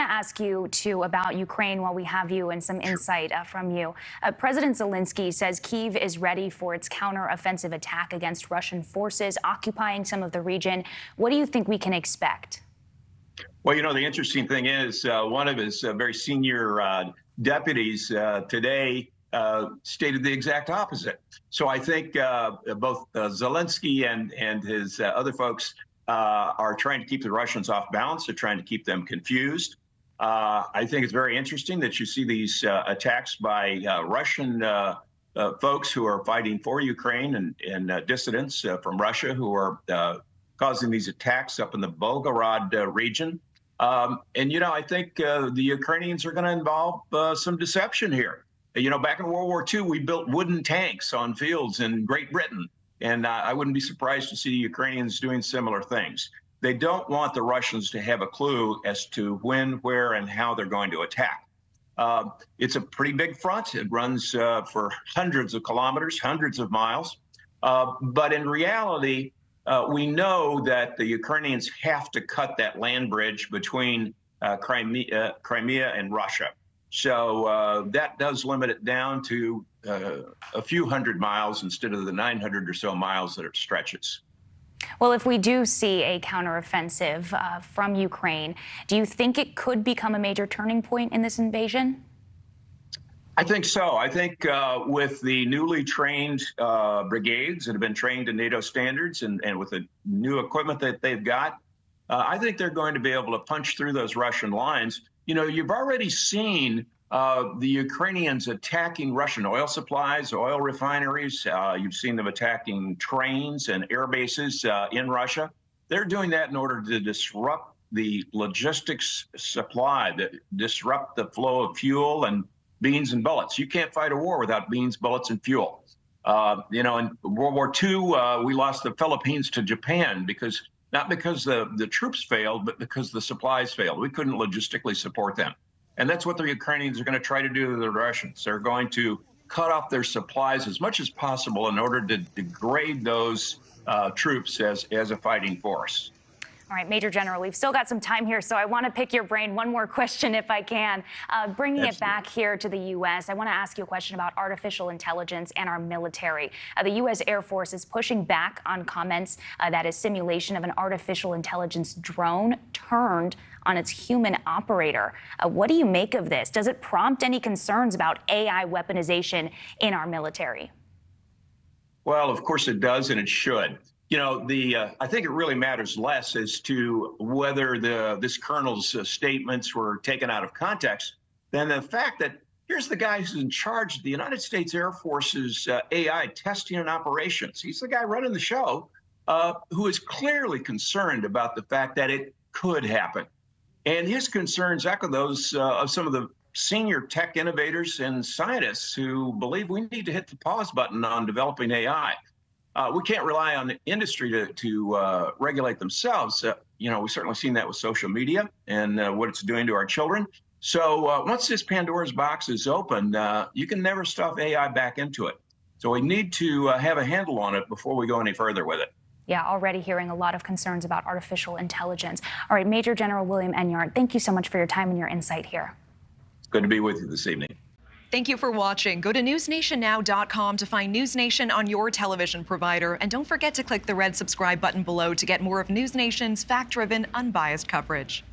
want to ask you, too, about Ukraine while we have you and some insight from you. President Zelensky says Kyiv is ready for its counteroffensive attack against Russian forces occupying some of the region. What do you think we can expect? Well, the interesting thing is one of his very senior deputies today stated the exact opposite. So I think both Zelensky and his other folks are trying to keep the Russians off balance. They're trying to keep them confused. I think it's very interesting that you see these attacks by Russian folks who are fighting for Ukraine and dissidents from Russia who are causing these attacks up in the Volgograd region. I think the Ukrainians are going to involve some deception here. Back in World War II, we built wooden tanks on fields in Great Britain. And I wouldn't be surprised to see Ukrainians doing similar things. They don't want the Russians to have a clue as to when, where, and how they're going to attack. It's a pretty big front. It runs for hundreds of kilometers, hundreds of miles. But in reality, we know that the Ukrainians have to cut that land bridge between Crimea and Russia. So that does limit it down to a few hundred miles instead of the 900 or so miles that it stretches. Well, if we do see a counteroffensive from Ukraine, do you think it could become a major turning point in this invasion? I think so. I think with the newly trained brigades that have been trained to NATO standards and with the new equipment that they've got, I think they're going to be able to punch through those Russian lines. You've already seen the Ukrainians attacking Russian oil supplies, oil refineries. You've seen them attacking trains and air bases in Russia. They're doing that in order to disrupt the logistics supply, disrupt the flow of fuel and beans and bullets. You can't fight a war without beans, bullets, and fuel. In World War II, we lost the Philippines to Japan not because the troops failed, but because the supplies failed. We couldn't logistically support them. And that's what the Ukrainians are going to try to do to the Russians. They're going to cut off their supplies as much as possible in order to degrade those troops as a fighting force. All right, Major General, we've still got some time here, so I want to pick your brain. One more question, if I can. Bringing it back here to the U.S., I want to ask you a question about artificial intelligence and our military. The U.S. Air Force is pushing back on comments that a simulation of an artificial intelligence drone turned on its human operator. What do you make of this? Does it prompt any concerns about AI weaponization in our military? Well, of course it does, and it should. I think it really matters less as to whether this colonel's statements were taken out of context than the fact that here's the guy who's in charge of the United States Air Force's AI testing and operations. He's the guy running the show who is clearly concerned about the fact that it could happen. And his concerns echo those of some of the senior tech innovators and scientists who believe we need to hit the pause button on developing AI. We can't rely on the industry to regulate themselves. We've certainly seen that with social media and what it's doing to our children. So once this Pandora's box is open, you can never stuff AI back into it. So we need to have a handle on it before we go any further with it. Yeah, already hearing a lot of concerns about artificial intelligence. All right, Major General William Enyart, thank you so much for your time and your insight here. It's good to be with you this evening. Thank you for watching. Go to newsnationnow.com to find News Nation on your television provider. And don't forget to click the red subscribe button below to get more of News Nation's fact-driven, unbiased coverage.